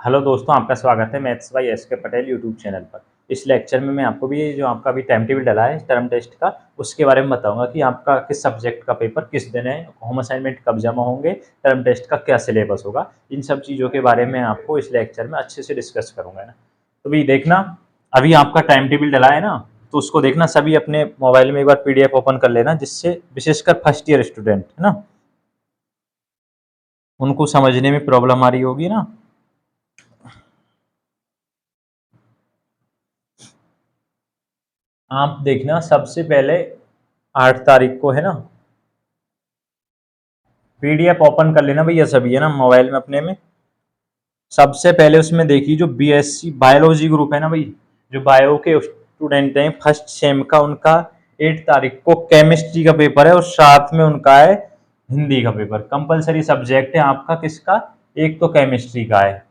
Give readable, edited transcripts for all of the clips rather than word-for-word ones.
Hello दोस्तों, आपका स्वागत है मैथ्स बाय एस के पटेल यूट्यूब चैनल पर। इस लेक्चर में मैं आपको भी जो आपका अभी टाइम टेबल डला है टर्म टेस्ट का, उसके बारे में बताऊंगा कि आपका किस सब्जेक्ट का पेपर किस दिन है, होम असाइनमेंट कब जमा होंगे, टर्म टेस्ट का क्या सिलेबस होगा। इन सब चीज़ों के बारे में आपको इस लेक्चर में अच्छे से डिस्कस करूंगा ना। तो भी देखना, अभी आपका टाइम टेबल डला है ना, तो उसको देखना सभी अपने मोबाइल में एक बार PDF ओपन कर लेना, जिससे विशेषकर फर्स्ट ईयर स्टूडेंट है ना, उनको समझने में प्रॉब्लम आ रही होगी ना। आप देखना सबसे पहले 8 तारीख को है ना, PDF ओपन कर लेना भैया सभी है ना मोबाइल में अपने में। सबसे पहले उसमें देखिए जो BSc बायोलॉजी ग्रुप है ना भाई, जो बायो के स्टूडेंट हैं फर्स्ट सेम का, उनका 8 तारीख को केमिस्ट्री का पेपर है और साथ में उनका है हिंदी का पेपर। कंपलसरी सब्जेक्ट है आपका किसका, एक तो केमिस्ट्री का है,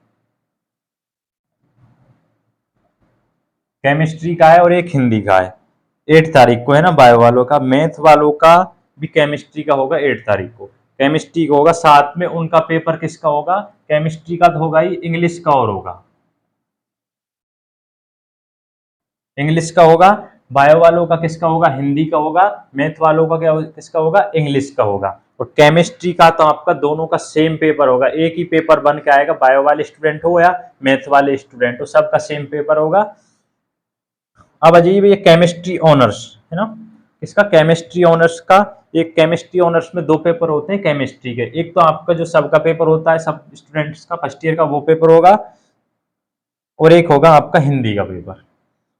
केमिस्ट्री का है और एक हिंदी का है। 8 तारीख को है ना बायो वालों का। मैथ वालों का भी केमिस्ट्री का होगा 8 तारीख को, केमिस्ट्री का होगा। साथ में उनका पेपर किसका होगा, केमिस्ट्री का तो होगा ही, इंग्लिश का और होगा, इंग्लिश का होगा। बायो वालों का किसका होगा, हिंदी का होगा। मैथ वालों का क्या किसका होगा, इंग्लिश का होगा। और केमिस्ट्री का तो आपका दोनों का सेम पेपर होगा, एक ही पेपर बन के आएगा, बायो वाले स्टूडेंट हो या मैथ वाले स्टूडेंट हो, सबका सेम पेपर होगा। अब अजीब, ये केमिस्ट्री ऑनर्स है ना, इसका केमिस्ट्री ऑनर्स का, एक केमिस्ट्री ऑनर्स में 2 पेपर होते हैं केमिस्ट्री के। एक तो आपका जो सबका पेपर होता है सब स्टूडेंट्स का फर्स्ट ईयर का, वो पेपर होगा, और एक होगा आपका हिंदी का पेपर।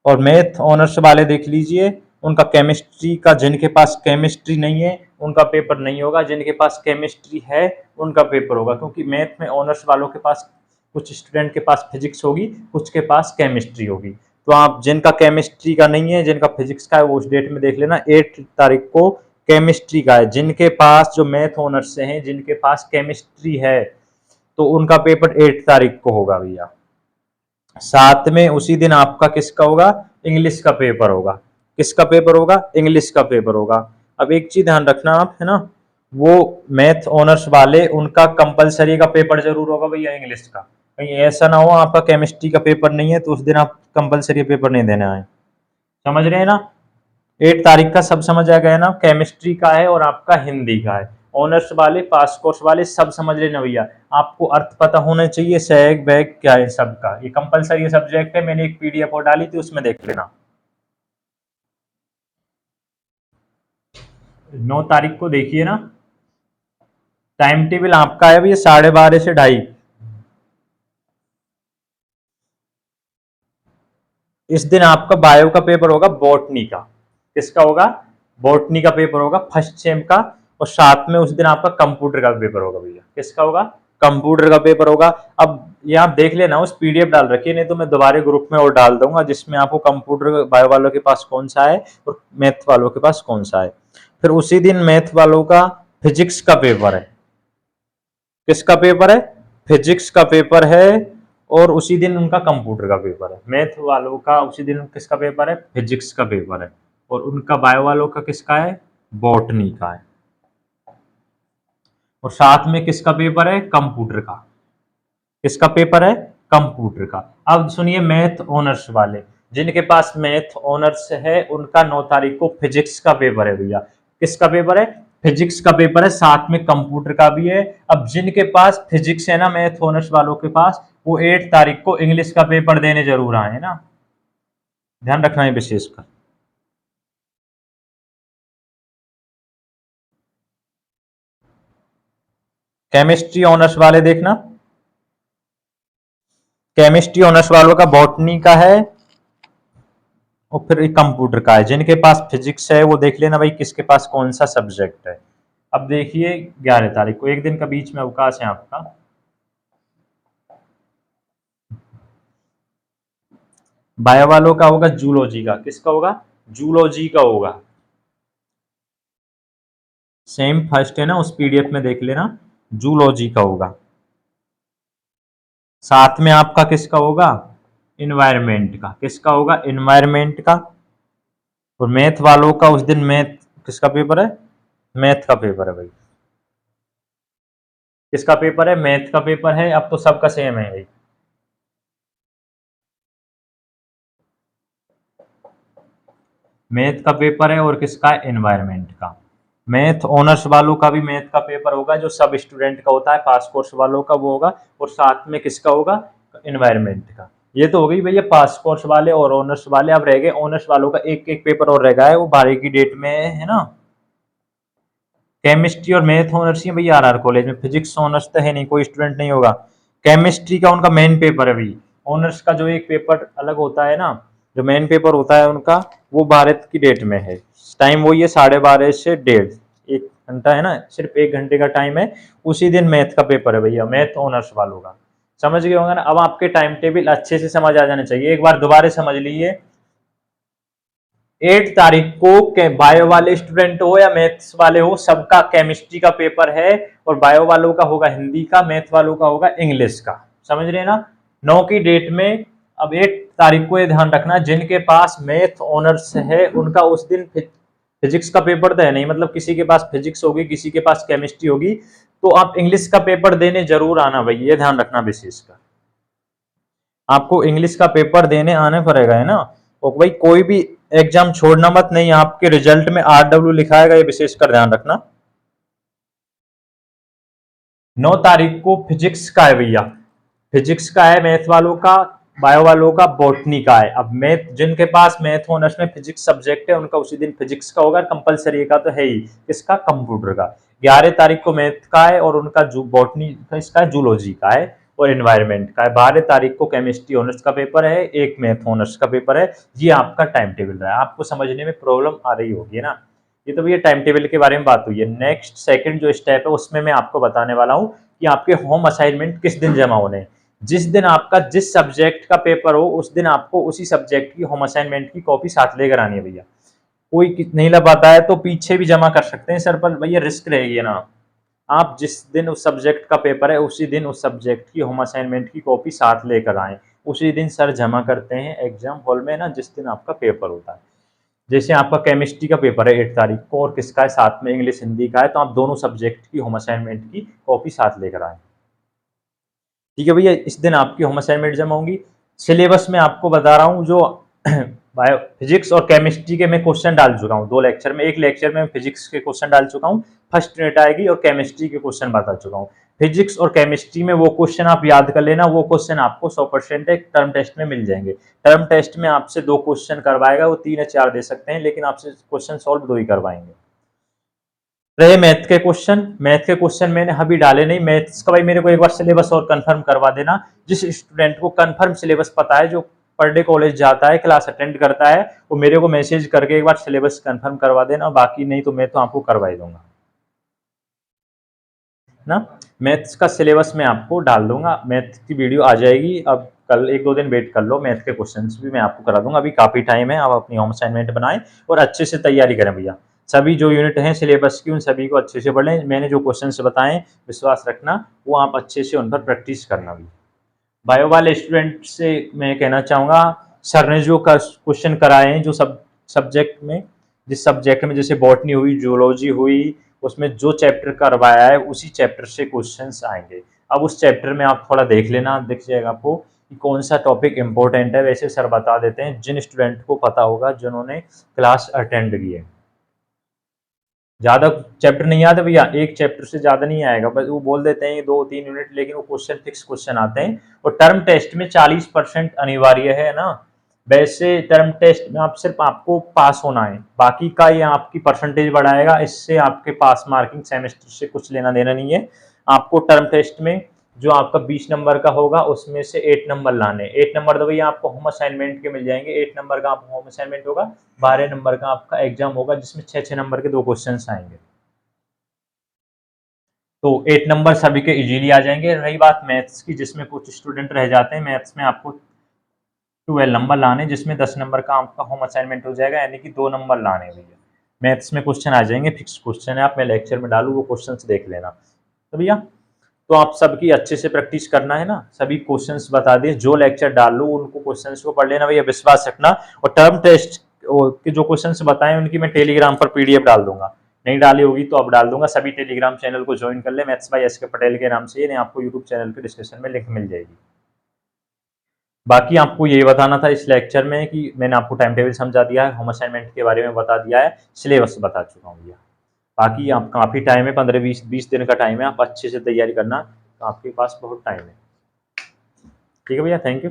और मैथ ऑनर्स वाले देख लीजिए, उनका केमिस्ट्री का, जिनके पास केमिस्ट्री नहीं है उनका पेपर नहीं होगा, जिनके पास केमिस्ट्री है उनका पेपर होगा। क्योंकि मैथ में ऑनर्स वालों के पास, कुछ स्टूडेंट के पास फिजिक्स होगी, कुछ के पास केमिस्ट्री होगी। तो आप जिनका केमिस्ट्री का नहीं है, जिनका फिजिक्स का है, वो उस डेट में देख लेना। 8 तारीख को केमिस्ट्री का है। जिनके पास जो मैथ ऑनर्स से हैं, जिनके पास केमिस्ट्री है, तो उनका पेपर 8 तारीख को होगा भैया। साथ में उसी दिन आपका किसका होगा, इंग्लिश का पेपर होगा। किसका पेपर होगा, इंग्लिश का पेपर होगा। अब एक चीज ध्यान रखना आप है ना, वो मैथ ऑनर्स वाले उनका कंपलसरी का पेपर जरूर होगा भैया इंग्लिश का। कहीं ऐसा ना हो आपका केमिस्ट्री का पेपर नहीं है तो उस दिन आप कंपलसरी पेपर नहीं देने आए। समझ रहे हैं ना। 8 तारीख का सब समझ आ गया ना, केमिस्ट्री का है और आपका हिंदी का है। ऑनर्स वाले पास कोर्स वाले सब समझ लेना भैया। आपको अर्थ पता होना चाहिए, सैग बैग क्या है सबका, ये कंपलसरी सब्जेक्ट है। मैंने एक PDF और डाली थी, उसमें देख लेना। 9 तारीख को देखिए ना, टाइम टेबल आपका है भैया 12:30 से 2:30। इस दिन आपका बायो का पेपर होगा, बॉटनी का। किसका होगा, बॉटनी का पेपर होगा फर्स्ट सेम का। और साथ में उस दिन आपका कंप्यूटर का पेपर होगा भैया। किसका होगा, कंप्यूटर का पेपर होगा। अब ये आप देख लेना, उस PDF डाल रखिए, नहीं तो मैं दोबारा ग्रुप में और डाल दूंगा, जिसमें आपको कंप्यूटर बायो वालों के पास कौन सा है और मैथ वालों के पास कौन सा है। फिर उसी दिन मैथ वालों का फिजिक्स का पेपर है। किसका पेपर है, फिजिक्स का पेपर है। और उसी दिन उनका कंप्यूटर का पेपर है। मैथ वालों का उसी दिन किसका पेपर है, फिजिक्स का पेपर है। और उनका बायो वालों का किसका है, बॉटनी का है। और साथ में किसका पेपर है, कंप्यूटर का। किसका पेपर है, कंप्यूटर का। अब सुनिए मैथ ऑनर्स वाले, जिनके पास मैथ ऑनर्स है उनका 9 तारीख को फिजिक्स का पेपर है भैया। किसका पेपर है, फिजिक्स का पेपर है, साथ में कंप्यूटर का भी है। अब जिनके पास फिजिक्स है ना मैथ ऑनर्स वालों के पास, वो 8 तारीख को इंग्लिश का पेपर देने जरूर आए ना, ध्यान रखना है विशेषकर। केमिस्ट्री ऑनर्स वाले देखना, केमिस्ट्री ऑनर्स वालों का बॉटनी का है और फिर एक कंप्यूटर का है। जिनके पास फिजिक्स है वो देख लेना भाई किसके पास कौन सा सब्जेक्ट है। अब देखिए 11 तारीख को, एक दिन का बीच में अवकाश है आपका। बायो वालों का होगा जूलॉजी का। किसका होगा, जूलॉजी का होगा। सेम फर्स्ट है ना, उस PDF में देख लेना, जूलॉजी का होगा। साथ में आपका किसका होगा, इन्वायरमेंट का। किसका होगा, इन्वायरमेंट का। और मैथ वालों का उस दिन मैथ किसका पेपर है, मैथ का पेपर है भाई। किसका पेपर है, मैथ का पेपर है। अब तो सबका सेम है भाई, मैथ का पेपर है और किसका है, एनवायरमेंट का। मैथ ऑनर्स वालों का भी मैथ का पेपर होगा, जो सब स्टूडेंट का होता है, पास कोर्स वालों का वो होगा, और साथ में किसका होगा, एनवायरमेंट का। ये तो हो गई भैया पास कोर्स वाले और ऑनर्स वाले। अब रह गए ऑनर्स वालों का एक एक पेपर और रह गया है, वो 12 की डेट में है ना। केमिस्ट्री और मैथ ऑनर्स ही है भैया आर कॉलेज में, फिजिक्स ऑनर्स तो है नहीं, कोई स्टूडेंट नहीं होगा। केमिस्ट्री का उनका मेन पेपर है भाई। ऑनर्स का जो एक पेपर अलग होता है ना, जो मेन पेपर होता है उनका, वो 12 की डेट में है। टाइम वही है 12:30 से 1:30, 1 घंटा है ना, सिर्फ 1 घंटे का टाइम है। उसी दिन मैथ का पेपर है भैया, मैथ ऑनर्स वालों का। समझ गए होंगे ना। अब आपके टाइम टेबल अच्छे से समझ आ जाने चाहिए, एक बार दोबारा समझ लीजिए। 8 तारीख को बायो वाले स्टूडेंट हो या मैथ्स वाले हो, सबका केमिस्ट्री का पेपर है, और बायो वालों का होगा हिंदी का, मैथ वालों का होगा इंग्लिश का। समझ रहे हैं ना। 9 की डेट में। अब 8 तारीख को ये ध्यान रखना, जिनके पास मैथ ऑनर्स है उनका उस दिन फिजिक्स का पेपर तो है नहीं, मतलब किसी के पास फिजिक्स होगी, किसी के पास केमिस्ट्री होगी, तो आप इंग्लिश का पेपर देने जरूर आना भाई, ये ध्यान रखना विशेष कर। आपको इंग्लिश का पेपर देने आने पड़ेगा, है ना। और भाई कोई भी एग्जाम छोड़ना मत, नहीं आपके रिजल्ट में RW लिखा है, ये विशेष कर ध्यान रखना। 9 तारीख को फिजिक्स का है भैया, फिजिक्स का है मैथ वालों का, बायो वालों का बॉटनी का है। अब मैथ जिनके पास मैथ ऑनर्स में फिजिक्स सब्जेक्ट है उनका उसी दिन फिजिक्स का होगा कंपलसरी का, तो है ही इसका कंप्यूटर का। 11 तारीख को मैथ का है और उनका बॉटनी का, इसका जूलॉजी का है और एनवायरमेंट का है। 12 तारीख को केमिस्ट्री ऑनर्स का पेपर है, एक मैथ ऑनर्स का पेपर है। ये आपका टाइम टेबल रहा है, आपको समझने में प्रॉब्लम आ रही होगी ना। ये तो भैया टाइम टेबल के बारे में बात हुई है। नेक्स्ट सेकंड जो स्टेप है उसमें मैं आपको बताने वाला हूँ कि आपके होम असाइनमेंट किस दिन जमा होने हैं। जिस दिन आपका जिस सब्जेक्ट का पेपर हो उस दिन आपको उसी सब्जेक्ट की होम असाइनमेंट की कॉपी साथ लेकर आनी है भैया। कोई नहीं ला पाता है तो पीछे भी जमा कर सकते हैं सर, पर भैया रिस्क रहेगी ना। आप जिस दिन उस सब्जेक्ट का पेपर है उसी दिन उस सब्जेक्ट की होम असाइनमेंट की कॉपी साथ लेकर आए। उसी दिन सर जमा करते हैं एग्जाम हॉल में ना, जिस दिन आपका पेपर होता है। जैसे आपका केमिस्ट्री का पेपर है 8 तारीख को, और किसका है साथ में इंग्लिश हिंदी का है, तो आप दोनों सब्जेक्ट की होम असाइनमेंट की कॉपी साथ लेकर आए। ठीक है भैया, इस दिन आपकी होम असाइनमेंट जमा होंगी। सिलेबस में आपको बता रहा हूँ, जो बायो फिजिक्स और केमिस्ट्री के मैं क्वेश्चन डाल चुका हूँ 2 लेक्चर में। एक लेक्चर में फिजिक्स के क्वेश्चन डाल चुका हूँ, फर्स्ट यूनिट आएगी, और केमिस्ट्री के क्वेश्चन बता चुका हूँ। फिजिक्स और केमिस्ट्री में वो क्वेश्चन आप याद कर लेना, वो क्वेश्चन आपको 100% एक टर्म टेस्ट में मिल जाएंगे। टर्म टेस्ट में आपसे 2 क्वेश्चन करवाएगा, वो 3 या 4 दे सकते हैं, लेकिन आपसे क्वेश्चन सॉल्व 2 ही करवाएंगे। रहे मैथ के क्वेश्चन मैंने अभी डाले नहीं। मैथ्स का भाई मेरे को एक बार सिलेबस और कंफर्म करवा देना। जिस स्टूडेंट को कंफर्म सिलेबस पता है, जो पर डे कॉलेज जाता है, क्लास अटेंड करता है, वो मेरे को मैसेज करके एक बार सिलेबस कंफर्म करवा देना। बाकी नहीं तो मैं तो आपको करवा ही दूंगा ना। मैथ्स का सिलेबस मैं आपको डाल दूंगा, मैथ की वीडियो आ जाएगी। अब कल 1-2 दिन वेट कर लो, मैथ के क्वेश्चंस भी मैं आपको करा दूंगा। अभी काफी टाइम है, आप अपनी होम असाइनमेंट बनाएं और अच्छे से तैयारी करें भैया। सभी जो यूनिट हैं सिलेबस की उन सभी को अच्छे से पढ़ लें। मैंने जो क्वेश्चंस बताएं विश्वास रखना, वो आप अच्छे से उन पर प्रैक्टिस करना भी। बायो वाले स्टूडेंट से मैं कहना चाहूँगा, सर ने जो क्वेश्चन कराए हैं, जो सब्जेक्ट में, जिस सब्जेक्ट में जैसे बॉटनी हुई, जूलॉजी हुई, उसमें जो चैप्टर करवाया है उसी चैप्टर से क्वेश्चंस आएंगे। अब उस चैप्टर में आप थोड़ा देख लेना, दिख जाएगा आपको कि कौन सा टॉपिक इंपॉर्टेंट है। वैसे सर बता देते हैं जिन स्टूडेंट को पता होगा, जिन्होंने क्लास अटेंड की है। ज्यादा चैप्टर नहीं आते भैया, एक चैप्टर से ज्यादा नहीं आएगा, बस वो बोल देते हैं 2-3 यूनिट, लेकिन वो क्वेश्चन फिक्स क्वेश्चन आते हैं। और टर्म टेस्ट में 40% अनिवार्य है ना। वैसे टर्म टेस्ट में आप सिर्फ आपको पास होना है, बाकी का ये आपकी परसेंटेज बढ़ाएगा, इससे आपके पास मार्किंग सेमेस्टर से कुछ लेना देना नहीं है। आपको टर्म टेस्ट में जो आपका 20 नंबर का होगा उसमें से 8 नंबर लाने। 8 नंबर तो भैया आपको होम असाइनमेंट के मिल जाएंगे। 8 नंबर का आपको होम असाइनमेंट होगा, 12 नंबर का आपका एग्जाम होगा, जिसमें 6-6 नंबर के 2 क्वेश्चन आएंगे। तो 8 नंबर सभी के इजीली आ जाएंगे। रही बात मैथ्स की, जिसमें कुछ स्टूडेंट रह जाते हैं, मैथ्स में आपको 12 नंबर लाने, जिसमें 10 नंबर का आपका होम असाइनमेंट हो जाएगा, यानी कि 2 नंबर लाने भैया। मैथ्स में क्वेश्चन आ जाएंगे, फिक्स क्वेश्चन है, आप मैं लेक्चर में डालू वो क्वेश्चन देख लेना। तो भैया, तो आप सबकी अच्छे से प्रैक्टिस करना है ना। सभी क्वेश्चंस बता दिए, जो लेक्चर डाल लूँ उनको क्वेश्चंस को पढ़ लेना भैया, विश्वास रखना। और टर्म टेस्ट के जो क्वेश्चंस बताएं उनकी मैं टेलीग्राम पर PDF डाल दूंगा। नहीं डाली होगी तो अब डाल दूंगा। सभी टेलीग्राम चैनल को ज्वाइन कर ले, मैथ्स बाय SK पटेल के नाम से, नहीं आपको यूट्यूब चैनल के डिस्क्रिप्शन में लिंक मिल जाएगी। बाकी आपको ये बताना था इस लेक्चर में कि मैंने आपको टाइम टेबल समझा दिया है, होम असाइनमेंट के बारे में बता दिया है, सिलेबस बता चुका हूँ भैया। बाकी आप काफ़ी टाइम है, 15-20 दिन का टाइम है, आप अच्छे से तैयारी करना, तो आपके पास बहुत टाइम है। ठीक है भैया, थैंक यू।